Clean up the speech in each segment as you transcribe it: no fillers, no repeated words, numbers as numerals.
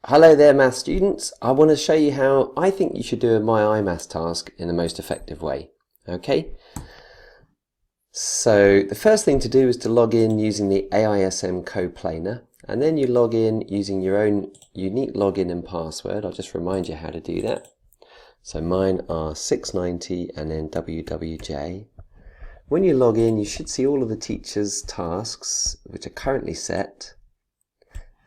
Hello there, math students. I want to show you how I think you should do a Myimaths task in the most effective way. Okay? So the first thing to do is to log in using the AISM coplanar, and then you log in using your own unique login and password. I'll just remind you how to do that. So mine are 690 and then WWJ. When you log in, you should see all of the teacher's tasks which are currently set.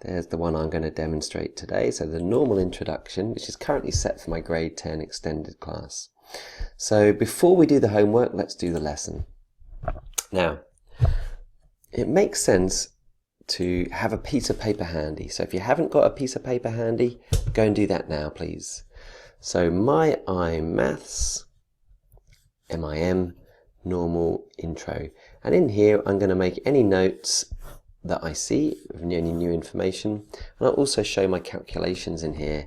There's the one I'm going to demonstrate today. So the normal introduction, which is currently set for my grade 10 extended class. So before we do the homework, let's do the lesson. Now, it makes sense to have a piece of paper handy. So if you haven't got a piece of paper handy, go and do that now, please. So Myimaths, MIM, normal intro. And in here, I'm going to make any notes that I see, any new information, and I'll also show my calculations in here,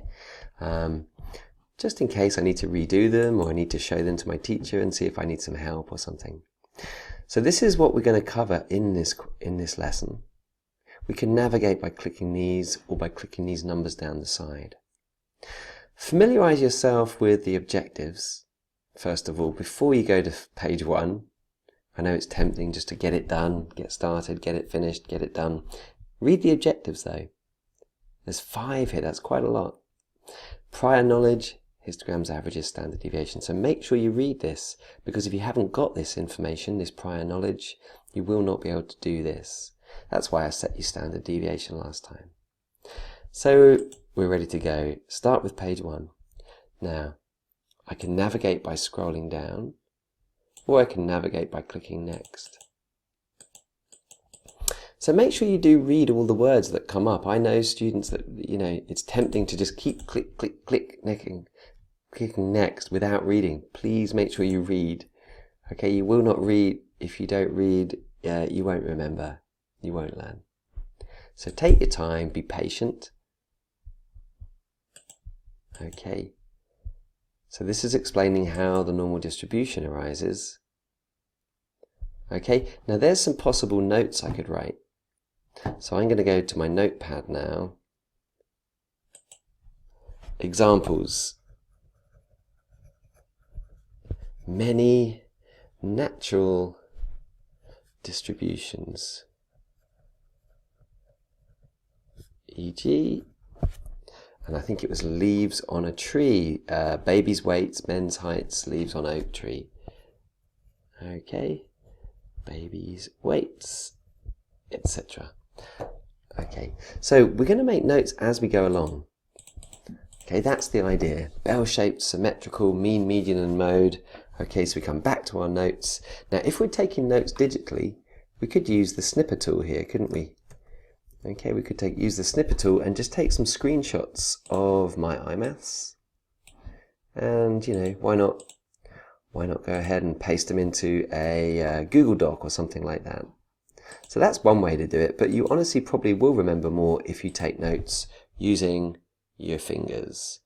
just in case I need to redo them or I need to show them to my teacher and see if I need some help or something. So this is what we're going to cover in this lesson. We can navigate by clicking these or by clicking these numbers down the side. Familiarize yourself with the objectives, first of all, before you go to page 1. I know it's tempting just to get it done, get started, get it finished, get it done. Read the objectives though. There's 5 here, that's quite a lot. Prior knowledge, histograms, averages, standard deviation. So make sure you read this, because if you haven't got this information, this prior knowledge, you will not be able to do this. That's why I set you standard deviation last time. So we're ready to go. Start with page 1. Now, I can navigate by scrolling down, or I can navigate by clicking next. So make sure you do read all the words that come up. I know students that, it's tempting to just keep clicking next without reading. Please make sure you read. Okay, you will not read. If you don't read, you won't remember. You won't learn. So take your time, be patient. Okay. So this is explaining how the normal distribution arises. Okay, now there's some possible notes I could write. So I'm going to go to my notepad now. Examples. Many natural distributions. E.g., and I think it was leaves on a tree, baby's weights, men's heights, leaves on oak tree. Okay, baby's weights, etc. Okay, so we're going to make notes as we go along. Okay, that's the idea. Bell-shaped, symmetrical, mean, median, and mode. Okay, so we come back to our notes. Now, if we're taking notes digitally, we could use the snipper tool here, couldn't we? Okay, we could use the snipper tool and just take some screenshots of Myimaths. And, why not go ahead and paste them into a Google Doc or something like that. So that's one way to do it, but you honestly probably will remember more if you take notes using your fingers.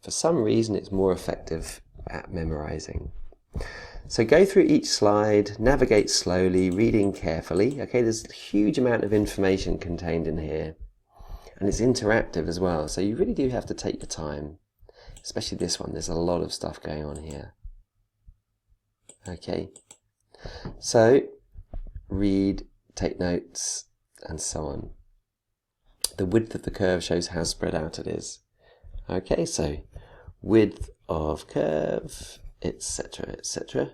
For some reason, it's more effective at memorizing. So go through each slide, navigate slowly, reading carefully. Okay, there's a huge amount of information contained in here, and it's interactive as well, so you really do have to take your time, especially this one. There's a lot of stuff going on here. Okay, so read, take notes, and so on. The width of the curve shows how spread out it is. Okay, so width of curve, etc., etc.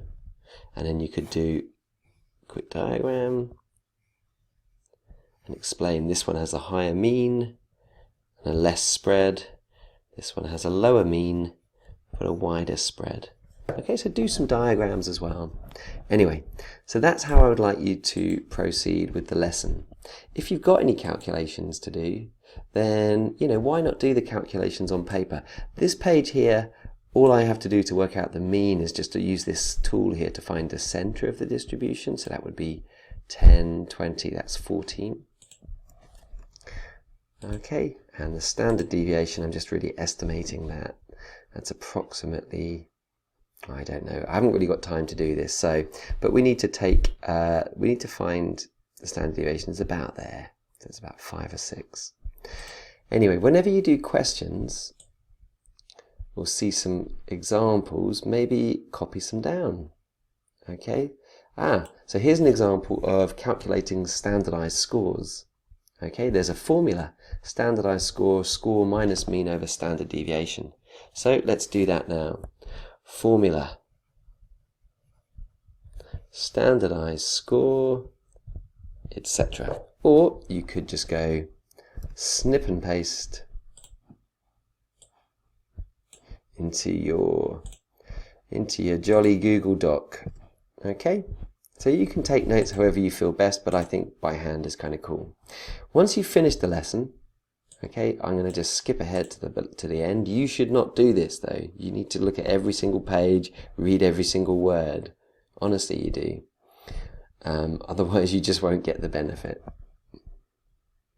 And then you could do a quick diagram and explain this one has a higher mean and a less spread. This one has a lower mean but a wider spread. Okay, so do some diagrams as well. Anyway, so that's how I would like you to proceed with the lesson. If you've got any calculations to do, then, why not do the calculations on paper? This page here, all I have to do to work out the mean is just to use this tool here to find the center of the distribution. So that would be 10, 20, that's 14. Okay, and the standard deviation, I'm just really estimating that. That's approximately, I don't know, I haven't really got time to do this. So, but we need to find the standard deviation is about there. So it's about 5 or 6. Anyway, whenever you do questions, we'll see some examples, maybe copy some down. Okay, so here's an example of calculating standardized scores. Okay, there's a formula, standardized score, score minus mean over standard deviation. So let's do that now. Formula, standardized score, etc. Or you could just go snip and paste into your jolly Google Doc. Okay, so you can take notes however you feel best, but I think by hand is kind of cool. Once you've finished the lesson, okay, I'm going to just skip ahead to the end. You should not do this though. You need to look at every single page, read every single word. Honestly, you do. Otherwise, you just won't get the benefit.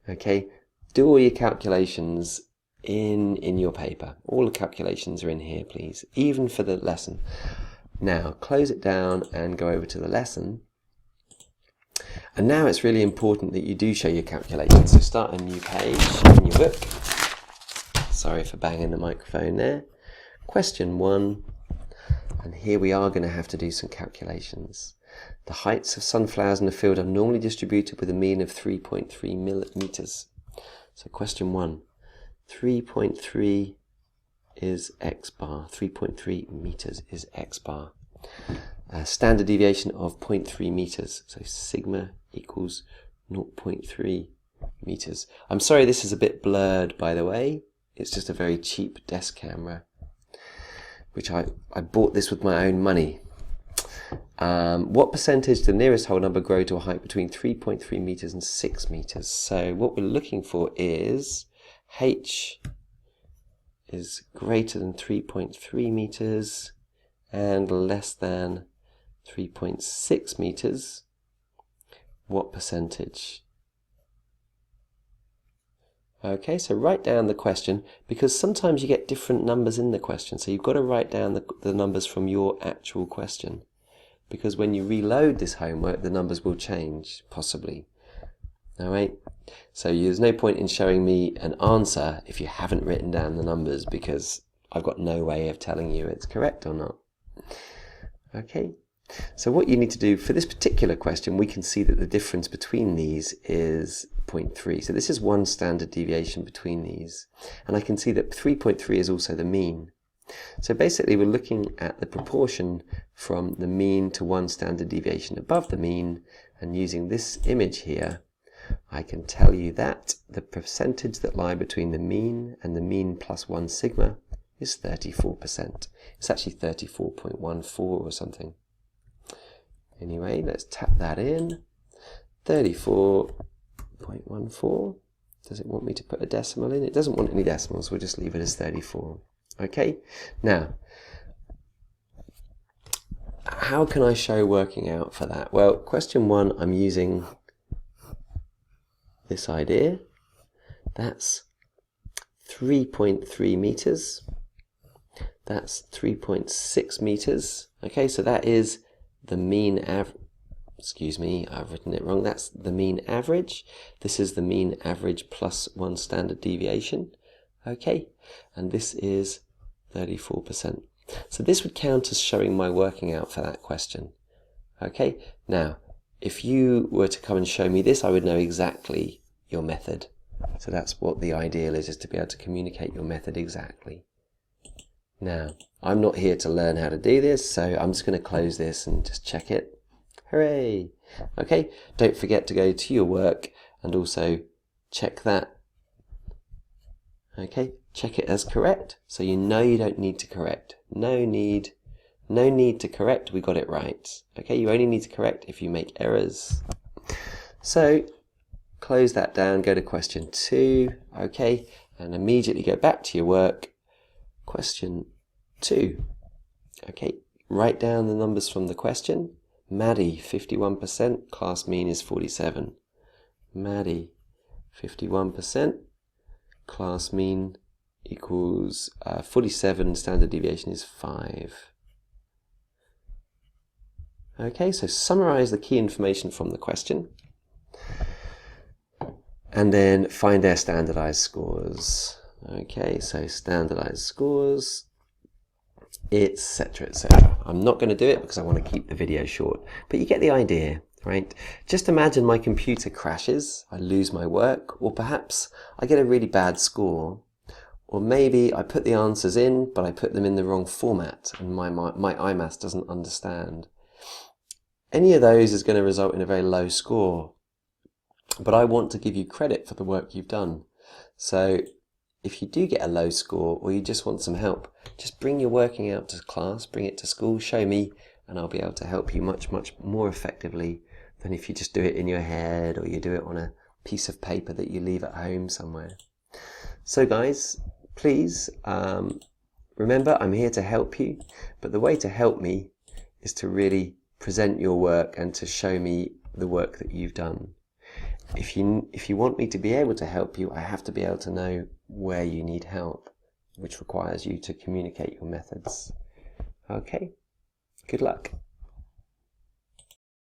Okay, do all your calculations in your paper. All the calculations are in here, please, even for the lesson. Now, close it down and go over to the lesson. And now it's really important that you do show your calculations. So start a new page in your book. Sorry for banging the microphone there. Question 1. And here we are going to have to do some calculations. The heights of sunflowers in the field are normally distributed with a mean of 3.3 millimeters. So question 1. 3.3 is x bar. 3.3 meters is x bar. Standard deviation of 0.3 meters. So sigma equals 0.3 meters. I'm sorry this is a bit blurred, by the way. It's just a very cheap desk camera, which I bought this with my own money. What percentage did the nearest whole number grow to a height between 3.3 meters and 6 meters? So what we're looking for is h is greater than 3.3 meters and less than 3.6 meters. What percentage? Okay, so write down the question, because sometimes you get different numbers in the question. So you've got to write down the numbers from your actual question, because when you reload this homework, the numbers will change, possibly. All right, so there's no point in showing me an answer if you haven't written down the numbers, because I've got no way of telling you it's correct or not. Okay, so what you need to do for this particular question, we can see that the difference between these is 0.3. So this is one standard deviation between these. And I can see that 3.3 is also the mean. So basically we're looking at the proportion from the mean to one standard deviation above the mean, and using this image here, I can tell you that the percentage that lie between the mean and the mean plus 1 sigma is 34%. It's actually 34.14 or something. Anyway, let's tap that in. 34.14. Does it want me to put a decimal in? It doesn't want any decimals. We'll just leave it as 34. Okay, now, how can I show working out for that? Well, question 1, I'm using this idea. That's 3.3 meters. That's 3.6 meters. Okay, so that is the mean average. Excuse me, I've written it wrong. That's the mean average. This is the mean average plus 1 standard deviation. Okay, and this is 34%. So this would count as showing my working out for that question. Okay, now, if you were to come and show me this, I would know exactly your method. So that's what the ideal is to be able to communicate your method exactly. Now, I'm not here to learn how to do this, so I'm just going to close this and just check it. Hooray! Okay, don't forget to go to your work and also check that. Okay, check it as correct, so you know you don't need to correct. No need to correct, we got it right. Okay, you only need to correct if you make errors. So, close that down, go to question 2, okay, and immediately go back to your work. Question 2, okay, write down the numbers from the question. Maddie, 51%, class mean is 47. Maddie, 51%, class mean equals 47, standard deviation is 5. Okay, so summarize the key information from the question. and then find their standardized scores. Okay, so standardized scores, etc, etc. I'm not going to do it because I want to keep the video short, but you get the idea, right? Just imagine my computer crashes, I lose my work, or perhaps I get a really bad score, or maybe I put the answers in, but I put them in the wrong format and my Myimaths doesn't understand. Any of those is going to result in a very low score, but I want to give you credit for the work you've done. So if you do get a low score or you just want some help, just bring your working out to class, bring it to school, show me, and I'll be able to help you much, much more effectively than if you just do it in your head or you do it on a piece of paper that you leave at home somewhere. So guys, please remember, I'm here to help you, but the way to help me is to really present your work and to show me the work that you've done. If you want me to be able to help you, I have to be able to know where you need help, which requires you to communicate your methods. Okay, good luck.